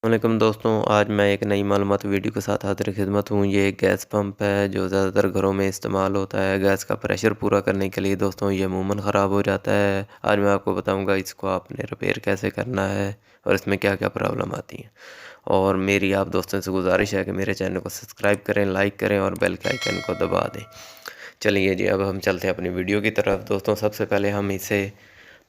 वालेकुम दोस्तों, आज मैं एक नई मालूमाती वीडियो के साथ हाज़िर खिदमत हूँ। ये एक गैस पंप है जो ज़्यादातर घरों में इस्तेमाल होता है गैस का प्रेशर पूरा करने के लिए। दोस्तों ये अमूमन ख़राब हो जाता है। आज मैं आपको बताऊँगा इसको आपने रिपेयर कैसे करना है और इसमें क्या-क्या प्रॉब्लम आती है। और मेरी आप दोस्तों से गुजारिश है कि मेरे चैनल को सब्सक्राइब करें, लाइक करें और बेल के आइकन को दबा दें। चलिए जी, अब हम चलते हैं अपनी वीडियो की तरफ। दोस्तों सबसे पहले हम इसे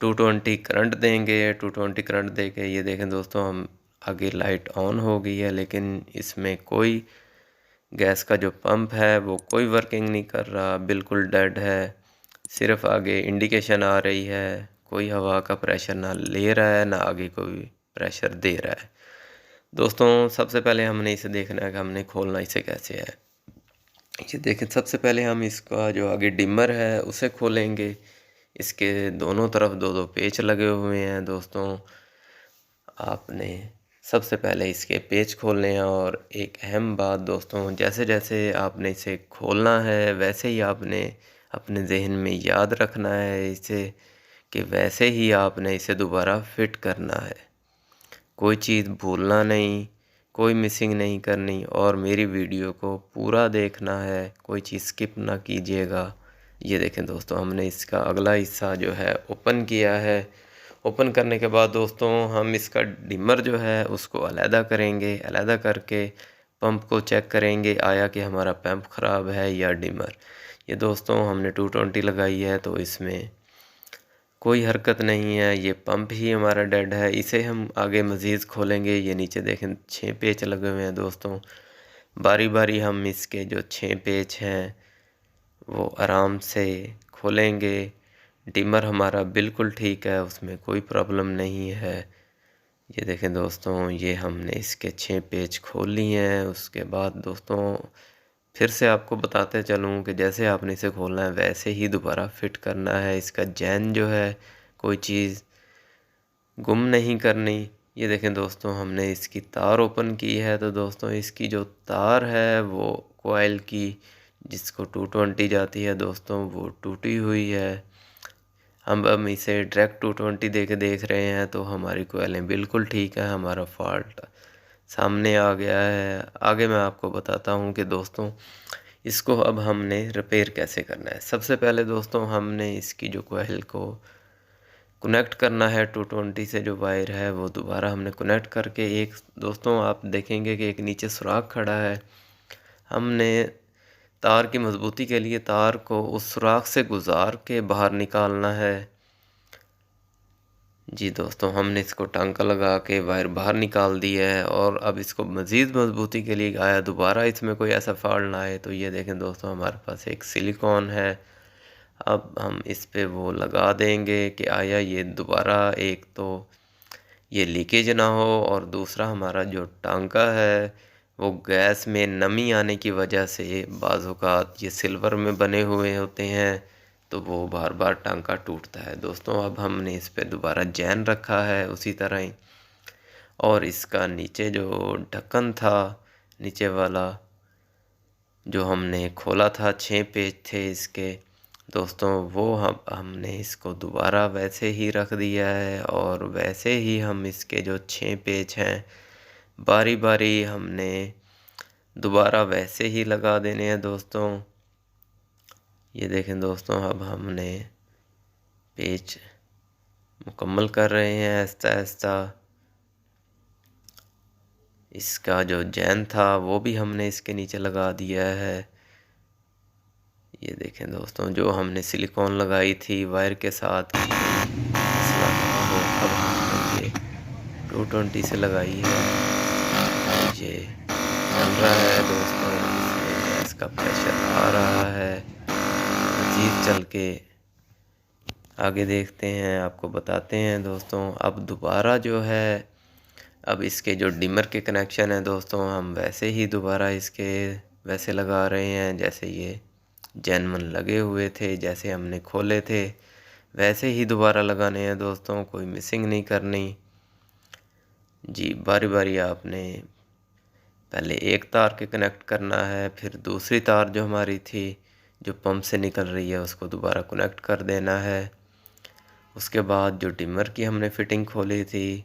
220 करंट देंगे। 220 करंट दे के ये देखें दोस्तों, हम आगे लाइट ऑन हो गई है, लेकिन इसमें कोई गैस का जो पंप है वो कोई वर्किंग नहीं कर रहा, बिल्कुल डेड है। सिर्फ आगे इंडिकेशन आ रही है, कोई हवा का प्रेशर ना ले रहा है ना आगे कोई प्रेशर दे रहा है। दोस्तों सबसे पहले हमने इसे देखना है कि हमने खोलना इसे कैसे है। ये देखें, सबसे पहले हम इसका जो आगे डिमर है उसे खोलेंगे। इसके दोनों तरफ दो दो पेच लगे हुए हैं। दोस्तों आपने सबसे पहले इसके पेच खोलने हैं। और एक अहम बात दोस्तों, जैसे जैसे आपने इसे खोलना है वैसे ही आपने अपने जहन में याद रखना है इसे, कि वैसे ही आपने इसे दोबारा फिट करना है। कोई चीज़ भूलना नहीं, कोई मिसिंग नहीं करनी और मेरी वीडियो को पूरा देखना है, कोई चीज़ स्किप ना कीजिएगा। ये देखें दोस्तों, हमने इसका अगला हिस्सा जो है ओपन किया है। ओपन करने के बाद दोस्तों हम इसका डिमर जो है उसको अलहदा करेंगे। अलहदा करके पंप को चेक करेंगे आया कि हमारा पंप ख़राब है या डिमर। ये दोस्तों हमने 220 लगाई है तो इसमें कोई हरकत नहीं है, ये पंप ही हमारा डेड है। इसे हम आगे मज़ीद खोलेंगे। ये नीचे देखें 6 पेच लगे हुए हैं दोस्तों। बारी बारी हम इसके जो 6 पेच हैं वो आराम से खोलेंगे। डिमर हमारा बिल्कुल ठीक है, उसमें कोई प्रॉब्लम नहीं है। ये देखें दोस्तों, ये हमने इसके 6 पेच खोल लिए हैं। उसके बाद दोस्तों फिर से आपको बताते चलूँ कि जैसे आपने इसे खोलना है वैसे ही दोबारा फिट करना है। इसका जैन जो है कोई चीज़ गुम नहीं करनी। ये देखें दोस्तों, हमने इसकी तार ओपन की है तो दोस्तों इसकी जो तार है वो कोयल की जिसको 220 जाती है दोस्तों वो टूटी हुई है। हम इसे डायरेक्ट 220 दे के देख रहे हैं तो हमारी कोयलें बिल्कुल ठीक है, हमारा फॉल्ट सामने आ गया है। आगे मैं आपको बताता हूँ कि दोस्तों इसको अब हमने रिपेयर कैसे करना है। सबसे पहले दोस्तों हमने इसकी जो कोयल को कनेक्ट करना है 220 से, जो वायर है वो दोबारा हमने कनेक्ट करके एक दोस्तों आप देखेंगे कि एक नीचे सुराख खड़ा है। हमने तार की मजबूती के लिए तार को उस सुराख से गुजार के बाहर निकालना है। जी दोस्तों, हमने इसको टांका लगा के वायर बाहर निकाल दी है। और अब इसको मज़ीद मजबूती के लिए आया दोबारा इसमें कोई ऐसा फॉल्ट ना आए तो ये देखें दोस्तों, हमारे पास एक सिलिकॉन है। अब हम इस पे वो लगा देंगे कि आया ये दोबारा एक तो ये लीकेज ना हो और दूसरा हमारा जो टांका है वो गैस में नमी आने की वजह से बाज़ औक़ात ये सिल्वर में बने हुए होते हैं तो वो बार बार टांका टूटता है। दोस्तों अब हमने इस पे दोबारा जैन रखा है उसी तरह ही। और इसका नीचे जो ढक्कन था, नीचे वाला जो हमने खोला था, 6 पेच थे इसके दोस्तों, वो हमने इसको दोबारा वैसे ही रख दिया है। और वैसे ही हम इसके जो 6 पेच हैं बारी बारी हमने दोबारा वैसे ही लगा देने हैं दोस्तों। ये देखें दोस्तों, अब हमने पेच मुकम्मल कर रहे हैं आहिस्ता आहिस्ता। इसका जो जैन था वो भी हमने इसके नीचे लगा दिया है। ये देखें दोस्तों, जो हमने सिलिकॉन लगाई थी वायर के साथ मसला ना हो, अब हमने ये 220 से लगाई है। ये चल रहा है दोस्तों, इसमें गैस का प्रेशर आ रहा है। मज़ीद चल के आगे देखते हैं, आपको बताते हैं दोस्तों। अब दोबारा जो है, अब इसके जो डिमर के कनेक्शन है दोस्तों, हम वैसे ही दोबारा इसके वैसे लगा रहे हैं जैसे ये जेनवन लगे हुए थे, जैसे हमने खोले थे वैसे ही दोबारा लगाने हैं दोस्तों, कोई मिसिंग नहीं करनी। जी बारी बारी आपने पहले एक तार के कनेक्ट करना है, फिर दूसरी तार जो हमारी थी जो पंप से निकल रही है उसको दोबारा कनेक्ट कर देना है। उसके बाद जो डिमर की हमने फिटिंग खोली थी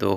2